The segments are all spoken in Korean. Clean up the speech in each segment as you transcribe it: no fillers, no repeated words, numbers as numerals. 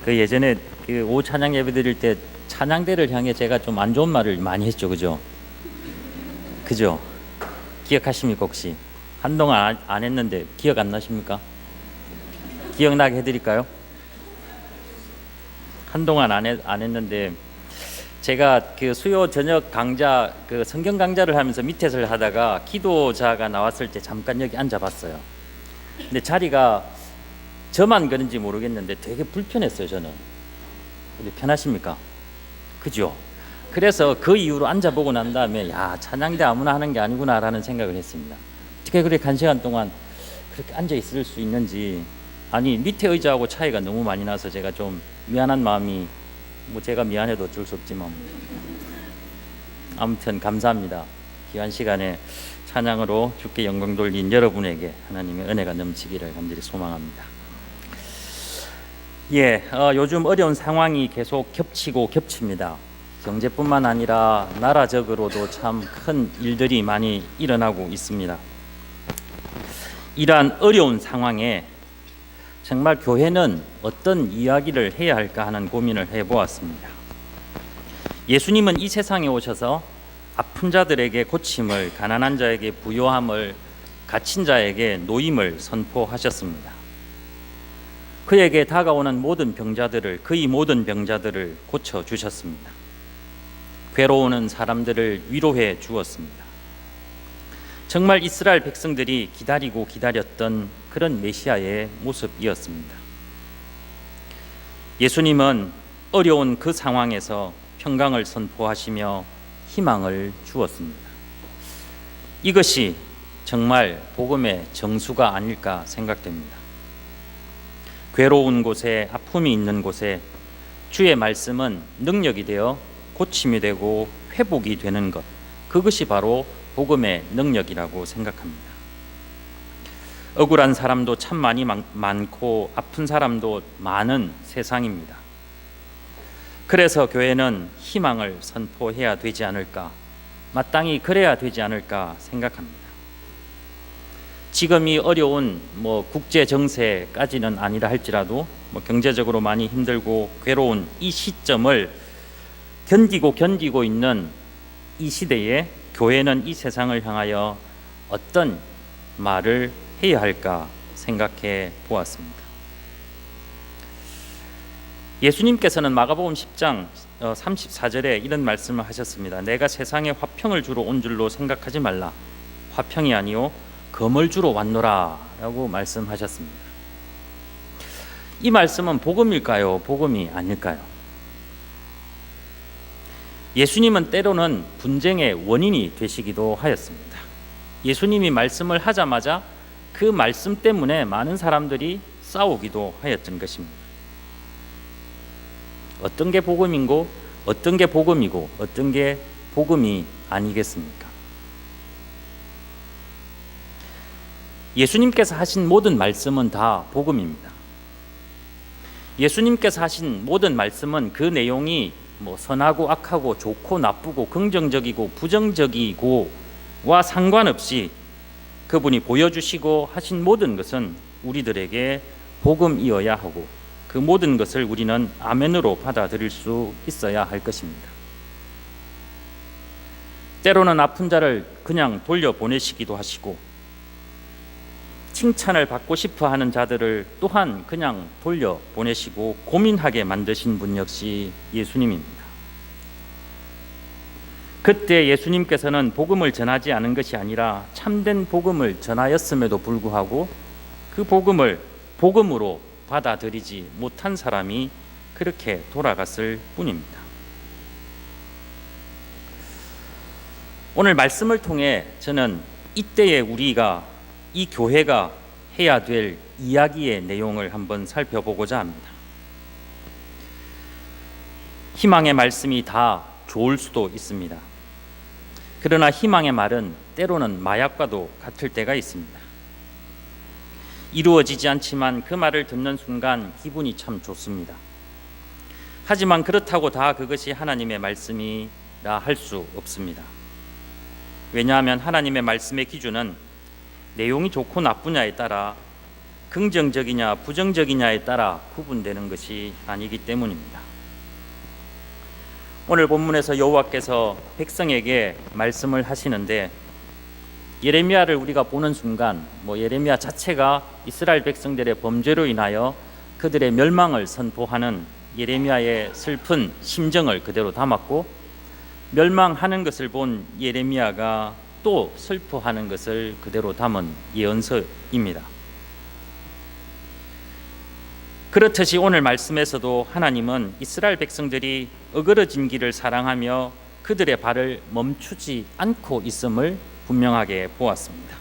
그 예전에 그 오후 찬양 예배 드릴 때 찬양대를 향해 제가 좀 안 좋은 말을 많이 했죠, 그죠? 그죠? 기억하십니까 혹시? 한동안 안 했는데 기억 안 나십니까? 기억나게 해드릴까요? 한동안 안 했는데 제가 그 수요 저녁 강좌 그 성경 강좌를 하면서 밑에서 하다가 기도자가 나왔을 때 잠깐 여기 앉아봤어요. 근데 자리가 저만 그런지 모르겠는데 되게 불편했어요. 저는. 근데 편하십니까? 그죠? 그래서 그 이후로 앉아보고 난 다음에 야, 찬양대 아무나 하는 게 아니구나라는 생각을 했습니다. 어떻게 그렇게 한 시간 동안 그렇게 앉아 있을 수 있는지. 아니, 밑에 의자하고 차이가 너무 많이 나서 제가 좀 미안한 마음이, 뭐 제가 미안해도 어쩔 수 없지만 아무튼 감사합니다. 귀한 시간에 찬양으로 주께 영광 돌린 여러분에게 하나님의 은혜가 넘치기를 간절히 소망합니다. 요즘 어려운 상황이 계속 겹치고 겹칩니다. 경제뿐만 아니라 나라적으로도 참 큰 일들이 많이 일어나고 있습니다. 이러한 어려운 상황에 정말 교회는 어떤 이야기를 해야 할까 하는 고민을 해보았습니다. 예수님은 이 세상에 오셔서 아픈 자들에게 고침을, 가난한 자에게 부요함을, 갇힌 자에게 노임을 선포하셨습니다. 그에게 다가오는 모든 병자들을, 그의 모든 병자들을 고쳐주셨습니다. 괴로워하는 사람들을 위로해 주었습니다. 정말 이스라엘 백성들이 기다리고 기다렸던 그런 메시아의 모습이었습니다. 예수님은 어려운 그 상황에서 평강을 선포하시며 희망을 주었습니다. 이것이 정말 복음의 정수가 아닐까 생각됩니다. 괴로운 곳에, 아픔이 있는 곳에 주의 말씀은 능력이 되어 고침이 되고 회복이 되는 것, 그것이 바로 복음의 능력이라고 생각합니다. 억울한 사람도 참 많고 아픈 사람도 많은 세상입니다. 그래서 교회는 희망을 선포해야 되지 않을까, 마땅히 그래야 되지 않을까 생각합니다. 지금이 어려운 국제 정세까지는 아니라 할지라도 경제적으로 많이 힘들고 괴로운 이 시점을 견디고 있는 이 시대에 교회는 이 세상을 향하여 어떤 말을 해야 할까 생각해 보았습니다. 예수님께서는 마가복음 10장 34절에 이런 말씀을 하셨습니다. 내가 세상에 화평을 주러 온 줄로 생각하지 말라. 화평이 아니요 검을 주러 왔노라 라고 말씀하셨습니다. 이 말씀은 복음일까요? 복음이 아닐까요? 예수님은 때로는 분쟁의 원인이 되시기도 하였습니다. 예수님이 말씀을 하자마자 그 말씀 때문에 많은 사람들이 싸우기도 하였던 것입니다. 어떤 게 복음이고 어떤 게 복음이고 어떤 게 복음이 아니겠습니까? 예수님께서 하신 모든 말씀은 다 복음입니다. 예수님께서 하신 모든 말씀은 그 내용이 선하고 악하고 좋고 나쁘고 긍정적이고 부정적이고와 상관없이 그분이 보여주시고 하신 모든 것은 우리들에게 복음이어야 하고 그 모든 것을 우리는 아멘으로 받아들일 수 있어야 할 것입니다. 때로는 아픈 자를 그냥 돌려보내시기도 하시고 칭찬을 받고 싶어 하는 자들을 또한 그냥 돌려보내시고 고민하게 만드신 분 역시 예수님입니다. 그때 예수님께서는 복음을 전하지 않은 것이 아니라 참된 복음을 전하였음에도 불구하고 그 복음을 복음으로 받아들이지 못한 사람이 그렇게 돌아갔을 뿐입니다. 오늘 말씀을 통해 저는 이때의 우리가, 이 교회가 해야 될 이야기의 내용을 한번 살펴보고자 합니다. 희망의 말씀이 다 좋을 수도 있습니다. 그러나 희망의 말은 때로는 마약과도 같을 때가 있습니다. 이루어지지 않지만 그 말을 듣는 순간 기분이 참 좋습니다. 하지만 그렇다고 다 그것이 하나님의 말씀이라 할 수 없습니다. 왜냐하면 하나님의 말씀의 기준은 내용이 좋고 나쁘냐에 따라 긍정적이냐 부정적이냐에 따라 구분되는 것이 아니기 때문입니다. 오늘 본문에서 여호와께서 백성에게 말씀을 하시는데, 예레미야를 우리가 보는 순간 예레미야 자체가 이스라엘 백성들의 범죄로 인하여 그들의 멸망을 선포하는 예레미야의 슬픈 심정을 그대로 담았고, 멸망하는 것을 본 예레미야가 또 슬퍼하는 것을 그대로 담은 예언서입니다. 그렇듯이 오늘 말씀에서도 하나님은 이스라엘 백성들이 어그러진 길을 사랑하며 그들의 발을 멈추지 않고 있음을 분명하게 보았습니다.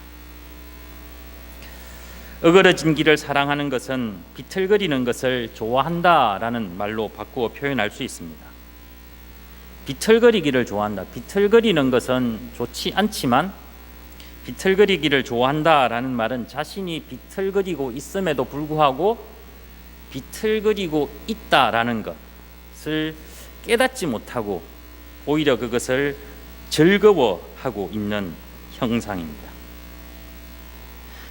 어그러진 길을 사랑하는 것은 비틀거리는 것을 좋아한다라는 말로 바꾸어 표현할 수 있습니다. 비틀거리기를 좋아한다. 비틀거리는 것은 좋지 않지만 비틀거리기를 좋아한다라는 말은 자신이 비틀거리고 있음에도 불구하고 비틀거리고 있다라는 것을 깨닫지 못하고 오히려 그것을 즐거워하고 있는 형상입니다.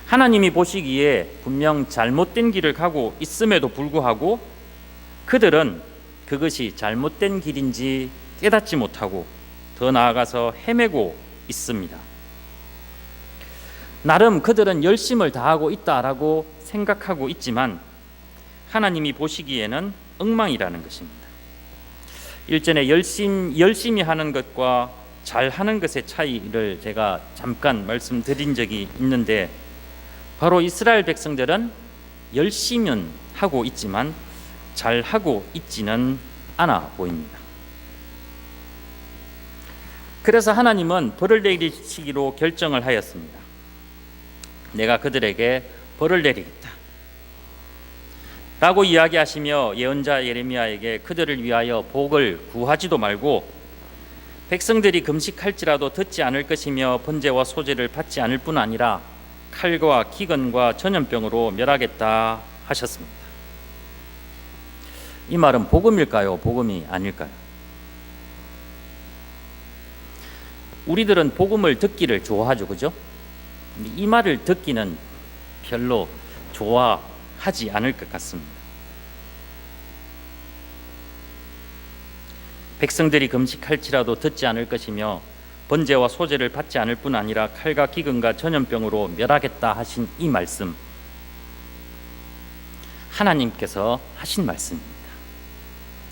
하나님이 보시기에 분명 잘못된 길을 가고 있음에도 불구하고 그들은 그것이 잘못된 길인지 깨닫지 못하고 더 나아가서 헤매고 있습니다. 나름 그들은 열심을 다하고 있다라고 생각하고 있지만 하나님이 보시기에는 엉망이라는 것입니다. 일전에 열심히 하는 것과 잘하는 것의 차이를 제가 잠깐 말씀드린 적이 있는데, 바로 이스라엘 백성들은 열심히 하고 있지만 잘하고 있지는 않아 보입니다. 그래서 하나님은 벌을 내리시기로 결정을 하였습니다. 내가 그들에게 벌을 내리겠다 라고 이야기하시며 예언자 예레미야에게 그들을 위하여 복을 구하지도 말고 백성들이 금식할지라도 듣지 않을 것이며 번제와 소제를 받지 않을 뿐 아니라 칼과 기근과 전염병으로 멸하겠다 하셨습니다. 이 말은 복음일까요? 복음이 아닐까요? 우리들은 복음을 듣기를 좋아하죠, 그죠? 이 말을 듣기는 별로 좋아하지 않을 것 같습니다. 백성들이 금식할지라도 듣지 않을 것이며 번제와 소제를 받지 않을 뿐 아니라 칼과 기근과 전염병으로 멸하겠다 하신 이 말씀, 하나님께서 하신 말씀입니다.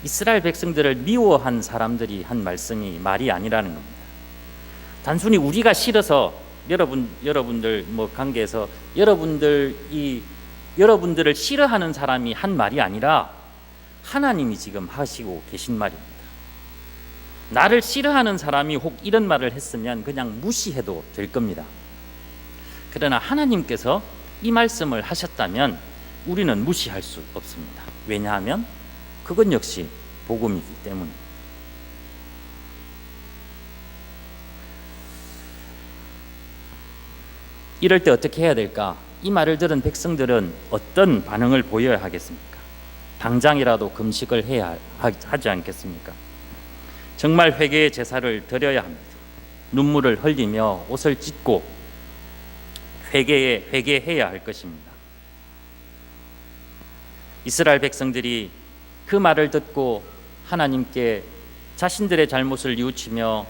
이스라엘 백성들을 미워한 사람들이 한 말씀이 말이 아니라는 겁니다. 단순히 우리가 싫어서 여러분들 관계에서 여러분들을 싫어하는 사람이 한 말이 아니라 하나님이 지금 하시고 계신 말입니다. 나를 싫어하는 사람이 혹 이런 말을 했으면 그냥 무시해도 될 겁니다. 그러나 하나님께서 이 말씀을 하셨다면 우리는 무시할 수 없습니다. 왜냐하면 그건 역시 복음이기 때문입니다. 이럴 때 어떻게 해야 될까? 이 말을 들은 백성들은 어떤 반응을 보여야 하겠습니까? 당장이라도 금식을 해야 하지 않겠습니까? 정말 회개의 제사를 드려야 합니다. 눈물을 흘리며 옷을 찢고 회개해야 할 것입니다. 이스라엘 백성들이 그 말을 듣고 하나님께 자신들의 잘못을 뉘우치며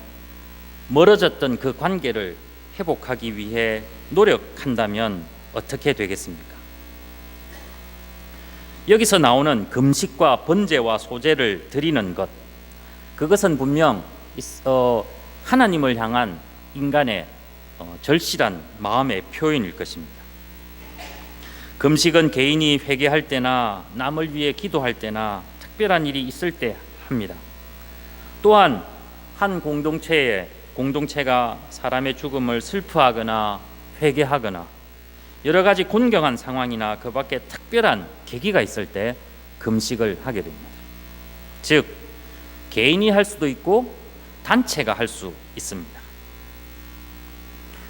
멀어졌던 그 관계를 회복하기 위해 노력한다면 어떻게 되겠습니까? 여기서 나오는 금식과 번제와 소제를 드리는 것, 그것은 분명 하나님을 향한 인간의 절실한 마음의 표현일 것입니다. 금식은 개인이 회개할 때나 남을 위해 기도할 때나 특별한 일이 있을 때 합니다. 또한 한 공동체가 사람의 죽음을 슬퍼하거나 회개하거나 여러 가지 곤경한 상황이나 그 밖에 특별한 계기가 있을 때 금식을 하게 됩니다. 즉 개인이 할 수도 있고 단체가 할 수 있습니다.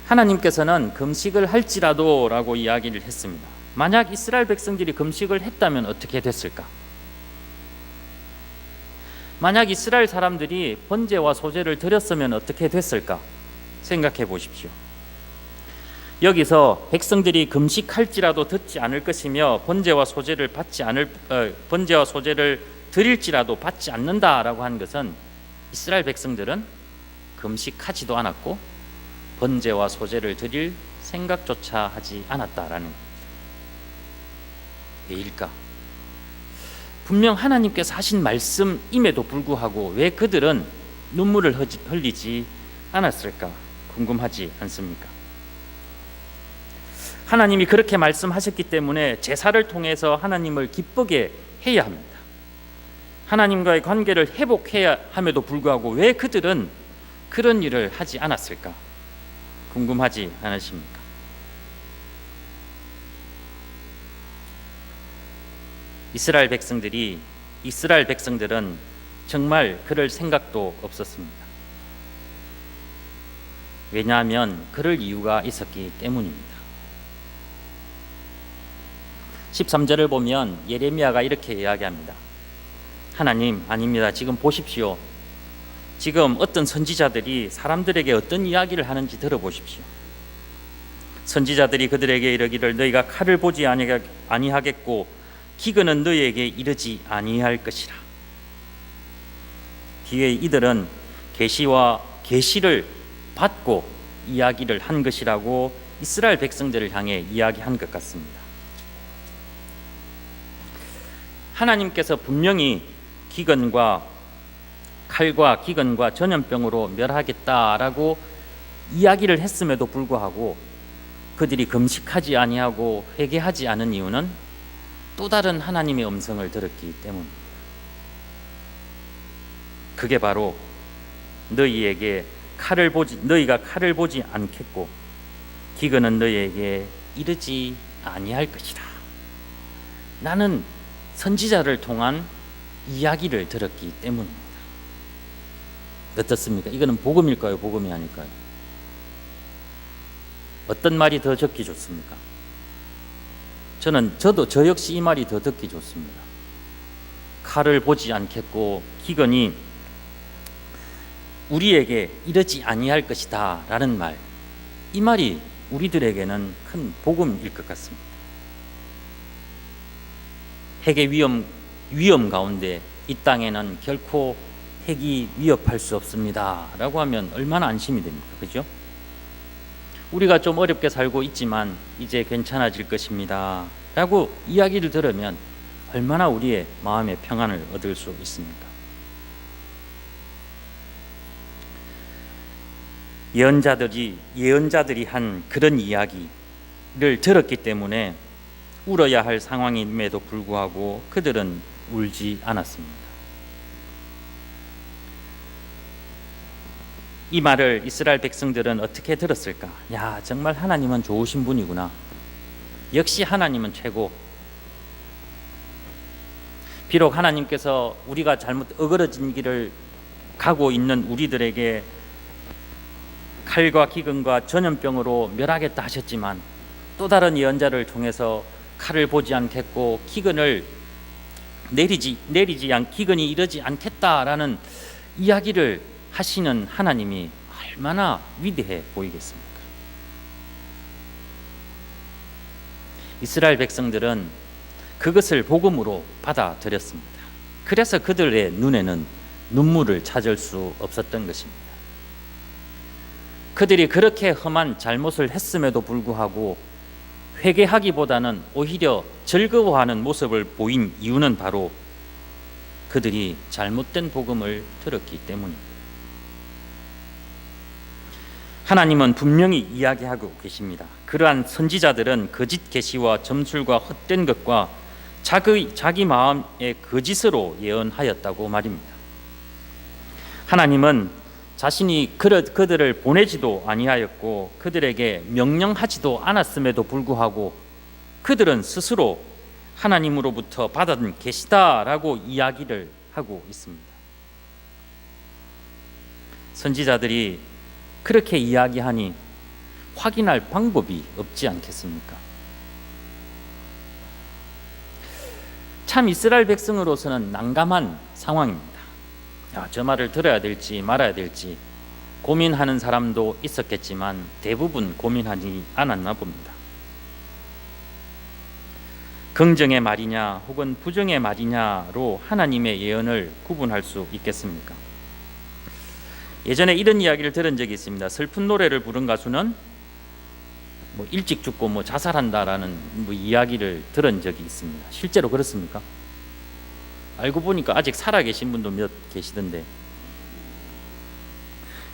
하나님께서는 금식을 할지라도 라고 이야기를 했습니다. 만약 이스라엘 백성들이 금식을 했다면 어떻게 됐을까? 만약 이스라엘 사람들이 번제와 소제를 드렸으면 어떻게 됐을까? 생각해 보십시오. 여기서 백성들이 금식할지라도 듣지 않을 것이며 번제와 소제를 드릴지라도 받지 않는다라고 한 것은 이스라엘 백성들은 금식하지도 않았고 번제와 소제를 드릴 생각조차 하지 않았다라는 겁니다. 왜일까? 분명 하나님께서 하신 말씀임에도 불구하고 왜 그들은 눈물을 흘리지 않았을까 궁금하지 않습니까? 하나님이 그렇게 말씀하셨기 때문에 제사를 통해서 하나님을 기쁘게 해야 합니다. 하나님과의 관계를 회복해야 함에도 불구하고 왜 그들은 그런 일을 하지 않았을까 궁금하지 않으십니까? 이스라엘 백성들은 정말 그럴 생각도 없었습니다. 왜냐하면 그럴 이유가 있었기 때문입니다. 13절을 보면 예레미야가 이렇게 이야기합니다. 하나님, 아닙니다. 지금 보십시오. 지금 어떤 선지자들이 사람들에게 어떤 이야기를 하는지 들어보십시오. 선지자들이 그들에게 이르기를 너희가 칼을 보지 아니하겠고 기근은 너희에게 이르지 아니할 것이라. 뒤에 이들은 계시를 받고 이야기를 한 것이라고 이스라엘 백성들을 향해 이야기한 것 같습니다. 하나님께서 분명히 칼과 기근과 전염병으로 멸하겠다라고 이야기를 했음에도 불구하고 그들이 금식하지 아니하고 회개하지 않은 이유는 또 다른 하나님의 음성을 들었기 때문입니다. 그게 바로 너희가 칼을 보지 않겠고 기근은 너희에게 이르지 아니할 것이다. 나는 선지자를 통한 이야기를 들었기 때문입니다. 어떻습니까? 이거는 복음일까요? 복음이 아닐까요? 어떤 말이 더 듣기 좋습니까? 저 역시 이 말이 더 듣기 좋습니다. 칼을 보지 않겠고 기근이 우리에게 이르지 아니할 것이다 라는 말, 이 말이 우리들에게는 큰 복음일 것 같습니다. 핵의 위험 가운데 이 땅에는 결코 핵이 위협할 수 없습니다 라고 하면 얼마나 안심이 됩니까? 그죠? 우리가 좀 어렵게 살고 있지만 이제 괜찮아질 것입니다 라고 이야기를 들으면 얼마나 우리의 마음의 평안을 얻을 수 있습니까? 예언자들이 한 그런 이야기를 들었기 때문에 울어야 할 상황임에도 불구하고 그들은 울지 않았습니다. 이 말을 이스라엘 백성들은 어떻게 들었을까? 야, 정말 하나님은 좋으신 분이구나. 역시 하나님은 최고. 비록 하나님께서 우리가 잘못 어그러진 길을 가고 있는 우리들에게 칼과 기근과 전염병으로 멸하겠다 하셨지만 또 다른 예언자를 통해서 칼을 보지 않겠고 기근이 이르지 않겠다라는 이야기를 하시는 하나님이 얼마나 위대해 보이겠습니까? 이스라엘 백성들은 그것을 복음으로 받아들였습니다. 그래서 그들의 눈에는 눈물을 찾을 수 없었던 것입니다. 그들이 그렇게 험한 잘못을 했음에도 불구하고 회개하기보다는 오히려 즐거워하는 모습을 보인 이유는 바로 그들이 잘못된 복음을 들었기 때문입니다. 하나님은 분명히 이야기하고 계십니다. 그러한 선지자들은 거짓 계시와 점술과 헛된 것과 자기 마음의 거짓으로 예언하였다고 말입니다. 하나님은 자신이 그들을 보내지도 아니하였고 그들에게 명령하지도 않았음에도 불구하고 그들은 스스로 하나님으로부터 받은 계시다라고 이야기를 하고 있습니다. 선지자들이 그렇게 이야기하니 확인할 방법이 없지 않겠습니까? 참 이스라엘 백성으로서는 난감한 상황입니다. 저 말을 들어야 될지 말아야 될지 고민하는 사람도 있었겠지만 대부분 고민하지 않았나 봅니다. 긍정의 말이냐 혹은 부정의 말이냐로 하나님의 예언을 구분할 수 있겠습니까? 예전에 이런 이야기를 들은 적이 있습니다. 슬픈 노래를 부른 가수는 일찍 죽고 자살한다라는 이야기를 들은 적이 있습니다. 실제로 그렇습니까? 알고 보니까 아직 살아계신 분도 몇 계시던데,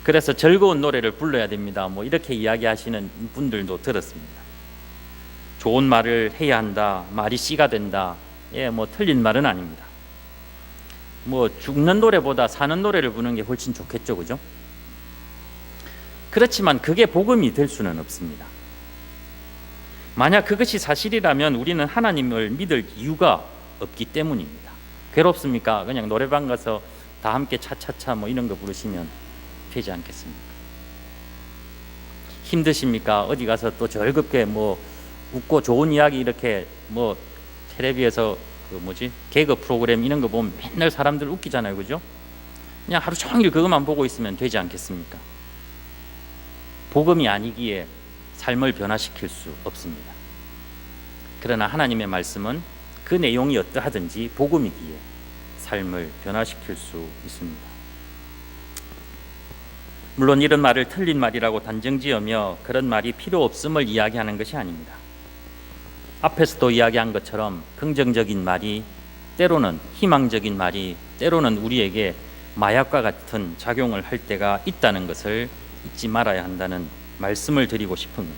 그래서 즐거운 노래를 불러야 됩니다. 이렇게 이야기하시는 분들도 들었습니다. 좋은 말을 해야 한다, 말이 씨가 된다. 틀린 말은 아닙니다. 죽는 노래보다 사는 노래를 부르는 게 훨씬 좋겠죠, 그죠? 그렇지만 그게 복음이 될 수는 없습니다. 만약 그것이 사실이라면 우리는 하나님을 믿을 이유가 없기 때문입니다. 괴롭습니까? 그냥 노래방 가서 다 함께 차차차 이런 거 부르시면 되지 않겠습니까? 힘드십니까? 어디 가서 또 즐겁게 웃고 좋은 이야기 이렇게 텔레비에서 개그 프로그램 이런 거 보면 맨날 사람들 웃기잖아요, 그죠? 그냥 하루 종일 그것만 보고 있으면 되지 않겠습니까? 복음이 아니기에 삶을 변화시킬 수 없습니다. 그러나 하나님의 말씀은 그 내용이 어떠하든지 복음이기에 삶을 변화시킬 수 있습니다. 물론 이런 말을 틀린 말이라고 단정지으며 그런 말이 필요 없음을 이야기하는 것이 아닙니다. 앞에서도 이야기한 것처럼 긍정적인 말이 때로는 희망적인 말이 때로는 우리에게 마약과 같은 작용을 할 때가 있다는 것을 잊지 말아야 한다는 말씀을 드리고 싶습니다.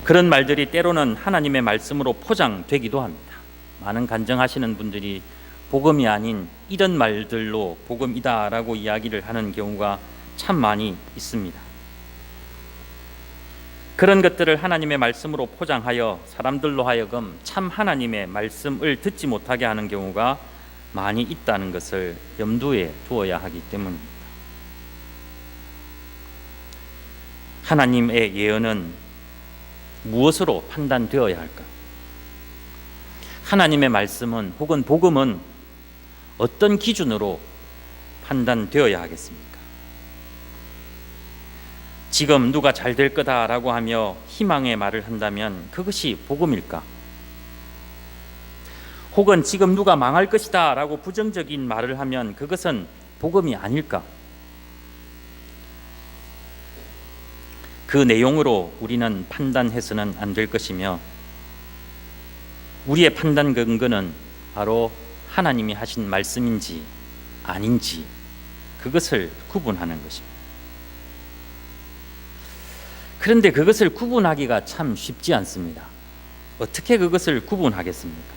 그런 말들이 때로는 하나님의 말씀으로 포장되기도 합니다. 많은 간증하시는 분들이 복음이 아닌 이런 말들로 복음이다라고 이야기를 하는 경우가 참 많이 있습니다. 그런 것들을 하나님의 말씀으로 포장하여 사람들로 하여금 참 하나님의 말씀을 듣지 못하게 하는 경우가 많이 있다는 것을 염두에 두어야 하기 때문입니다. 하나님의 예언은 무엇으로 판단되어야 할까? 하나님의 말씀은 혹은 복음은 어떤 기준으로 판단되어야 하겠습니까? 지금 누가 잘 될 거다라고 하며 희망의 말을 한다면 그것이 복음일까? 혹은 지금 누가 망할 것이다 라고 부정적인 말을 하면 그것은 복음이 아닐까? 그 내용으로 우리는 판단해서는 안 될 것이며, 우리의 판단 근거는 바로 하나님이 하신 말씀인지 아닌지 그것을 구분하는 것입니다. 그런데 그것을 구분하기가 참 쉽지 않습니다. 어떻게 그것을 구분하겠습니까?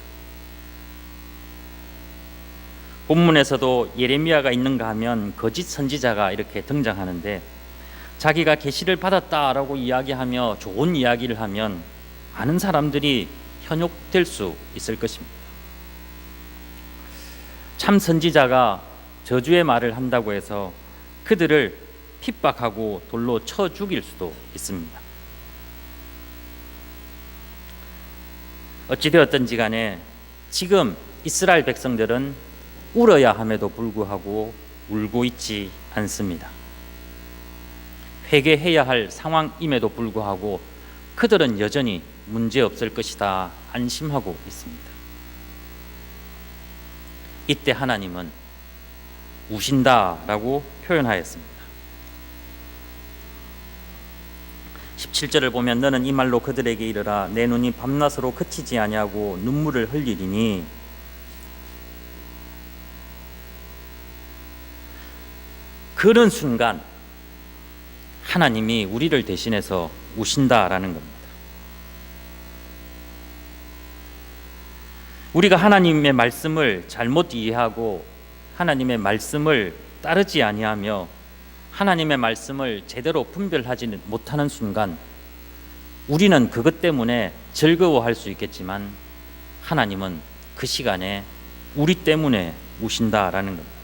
본문에서도 예레미야가 있는가 하면 거짓 선지자가 이렇게 등장하는데, 자기가 계시를 받았다라고 이야기하며 좋은 이야기를 하면 많은 사람들이 현혹될 수 있을 것입니다. 참 선지자가 저주의 말을 한다고 해서 그들을 핍박하고 돌로 쳐 죽일 수도 있습니다. 어찌되었든지 간에 지금 이스라엘 백성들은 울어야 함에도 불구하고 울고 있지 않습니다. 회개해야 할 상황임에도 불구하고 그들은 여전히 문제없을 것이다 안심하고 있습니다. 이때 하나님은 우신다라고 표현하였습니다. 17절을 보면 너는 이 말로 그들에게 이르라 내 눈이 밤낮으로 그치지 아니하고 눈물을 흘리리니 그런 순간 하나님이 우리를 대신해서 우신다라는 겁니다. 우리가 하나님의 말씀을 잘못 이해하고 하나님의 말씀을 따르지 아니하며 하나님의 말씀을 제대로 분별하지 못하는 순간 우리는 그것 때문에 즐거워할 수 있겠지만 하나님은 그 시간에 우리 때문에 우신다라는 겁니다.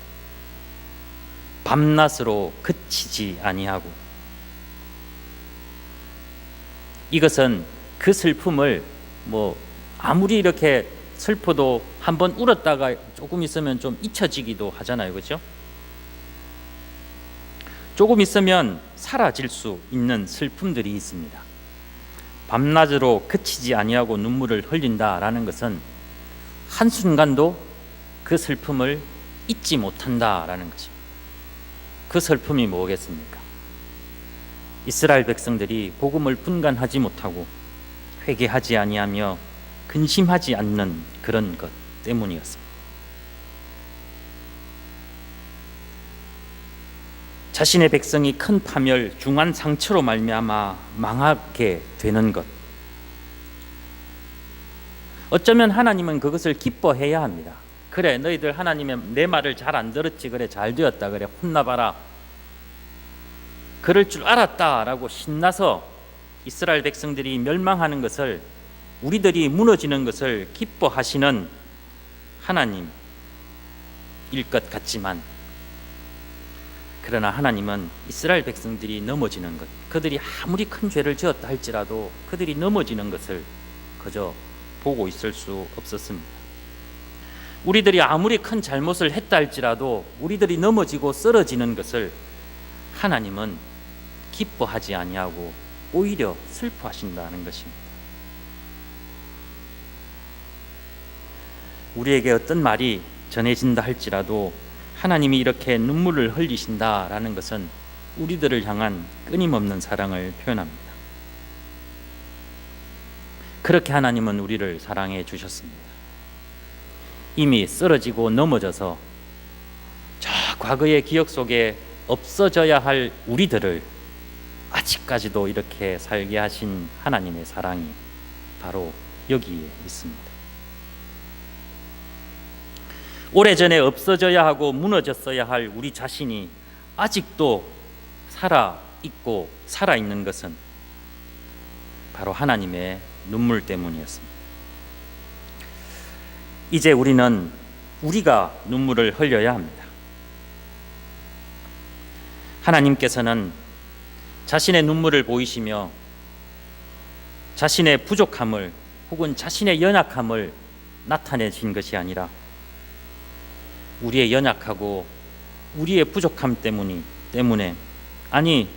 밤낮으로 그치지 아니하고, 이것은 그 슬픔을 아무리 이렇게 슬퍼도 한번 울었다가 조금 있으면 좀 잊혀지기도 하잖아요, 그렇죠? 조금 있으면 사라질 수 있는 슬픔들이 있습니다. 밤낮으로 그치지 아니하고 눈물을 흘린다라는 것은 한순간도 그 슬픔을 잊지 못한다라는 것입니다. 그 슬픔이 뭐겠습니까? 이스라엘 백성들이 복음을 분간하지 못하고 회개하지 아니하며 근심하지 않는 그런 것 때문이었습니다. 자신의 백성이 큰 파멸, 중한 상처로 말미암아 망하게 되는 것, 어쩌면 하나님은 그것을 기뻐해야 합니다. 그래, 너희들 하나님의 내 말을 잘 안 들었지, 그래 잘 되었다, 그래 혼나봐라, 그럴 줄 알았다라고 신나서 이스라엘 백성들이 멸망하는 것을, 우리들이 무너지는 것을 기뻐하시는 하나님일 것 같지만, 그러나 하나님은 이스라엘 백성들이 넘어지는 것, 그들이 아무리 큰 죄를 지었다 할지라도 그들이 넘어지는 것을 그저 보고 있을 수 없었습니다. 우리들이 아무리 큰 잘못을 했다 할지라도 우리들이 넘어지고 쓰러지는 것을 하나님은 기뻐하지 아니하고 오히려 슬퍼하신다는 것입니다. 우리에게 어떤 말이 전해진다 할지라도 하나님이 이렇게 눈물을 흘리신다라는 것은 우리들을 향한 끊임없는 사랑을 표현합니다. 그렇게 하나님은 우리를 사랑해 주셨습니다. 이미 쓰러지고 넘어져서 저 과거의 기억 속에 없어져야 할 우리들을 아직까지도 이렇게 살게 하신 하나님의 사랑이 바로 여기에 있습니다. 오래전에 없어져야 하고 무너졌어야 할 우리 자신이 아직도 살아있고 살아있는 것은 바로 하나님의 눈물 때문이었습니다. 이제 우리는 우리가 눈물을 흘려야 합니다. 하나님께서는 자신의 눈물을 보이시며 자신의 부족함을 혹은 자신의 연약함을 나타내신 것이 아니라 우리의 연약하고 우리의 부족함 때문에, 아니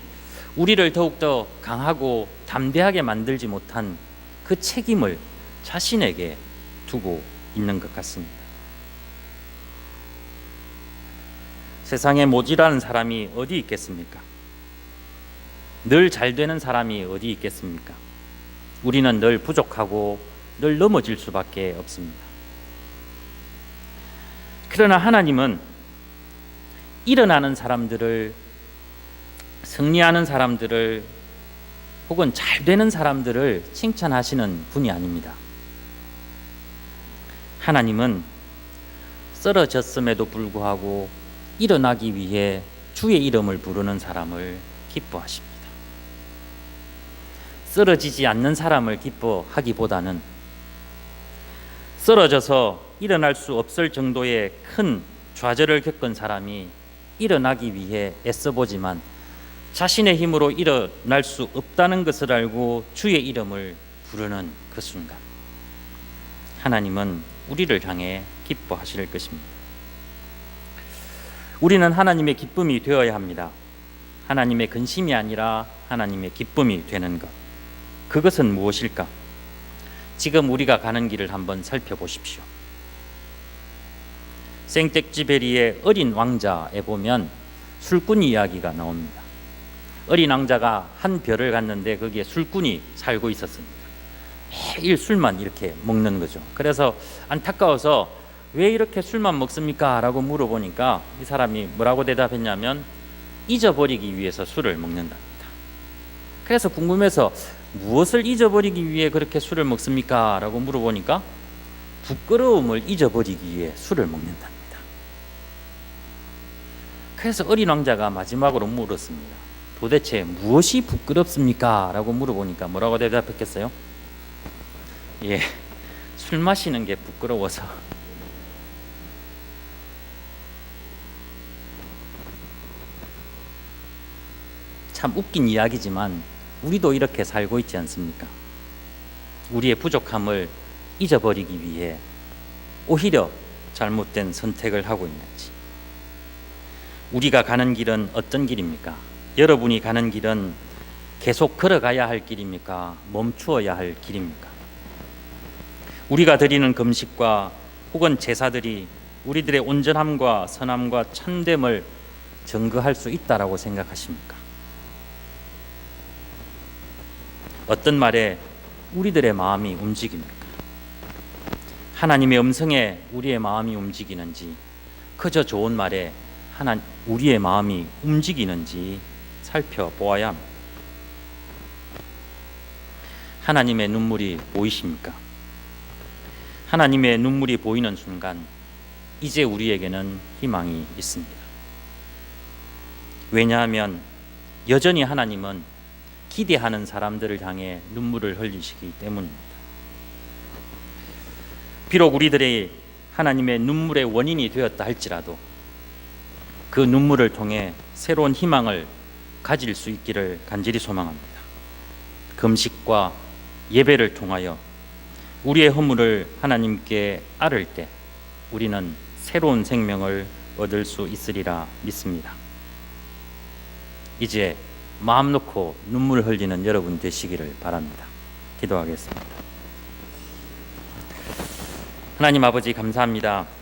우리를 더욱더 강하고 담대하게 만들지 못한 그 책임을 자신에게 두고 있는 것 같습니다. 세상에 모질라는 사람이 어디 있겠습니까? 늘 잘 되는 사람이 어디 있겠습니까? 우리는 늘 부족하고 늘 넘어질 수밖에 없습니다. 그러나 하나님은 일어나는 사람들을, 승리하는 사람들을, 혹은 잘 되는 사람들을 칭찬하시는 분이 아닙니다. 하나님은 쓰러졌음에도 불구하고 일어나기 위해 주의 이름을 부르는 사람을 기뻐하십니다. 쓰러지지 않는 사람을 기뻐하기보다는 쓰러져서 일어날 수 없을 정도의 큰 좌절을 겪은 사람이 일어나기 위해 애써보지만 자신의 힘으로 일어날 수 없다는 것을 알고 주의 이름을 부르는 그 순간, 하나님은 우리를 향해 기뻐하실 것입니다. 우리는 하나님의 기쁨이 되어야 합니다. 하나님의 근심이 아니라 하나님의 기쁨이 되는 것, 그것은 무엇일까? 지금 우리가 가는 길을 한번 살펴보십시오. 생텍쥐페리의 어린 왕자에 보면 술꾼 이야기가 나옵니다. 어린 왕자가 한 별을 갔는데 거기에 술꾼이 살고 있었습니다. 매일 술만 이렇게 먹는 거죠. 그래서 안타까워서 왜 이렇게 술만 먹습니까? 라고 물어보니까 이 사람이 뭐라고 대답했냐면 잊어버리기 위해서 술을 먹는답니다. 그래서 궁금해서 무엇을 잊어버리기 위해 그렇게 술을 먹습니까? 라고 물어보니까 부끄러움을 잊어버리기 위해 술을 먹는답니다. 그래서 어린 왕자가 마지막으로 물었습니다. 도대체 무엇이 부끄럽습니까? 라고 물어보니까 뭐라고 대답했겠어요? 술 마시는 게 부끄러워서. 참 웃긴 이야기지만 우리도 이렇게 살고 있지 않습니까? 우리의 부족함을 잊어버리기 위해 오히려 잘못된 선택을 하고 있는지, 우리가 가는 길은 어떤 길입니까? 여러분이 가는 길은 계속 걸어가야 할 길입니까? 멈추어야 할 길입니까? 우리가 드리는 금식과 혹은 제사들이 우리들의 온전함과 선함과 참됨을 증거할 수 있다라고 생각하십니까? 어떤 말에 우리들의 마음이 움직입니까? 하나님의 음성에 우리의 마음이 움직이는지, 그저 좋은 말에 우리의 마음이 움직이는지 살펴보아야 합니다. 하나님의 눈물이 보이십니까? 하나님의 눈물이 보이는 순간 이제 우리에게는 희망이 있습니다. 왜냐하면 여전히 하나님은 기대하는 사람들을 향해 눈물을 흘리시기 때문입니다. 비록 우리들이 하나님의 눈물의 원인이 되었다 할지라도 그 눈물을 통해 새로운 희망을 가질 수 있기를 간절히 소망합니다. 금식과 예배를 통하여 우리의 허물을 하나님께 아를 때 우리는 새로운 생명을 얻을 수 있으리라 믿습니다. 이제 마음 놓고 눈물 흘리는 여러분 되시기를 바랍니다. 기도하겠습니다. 하나님 아버지 감사합니다.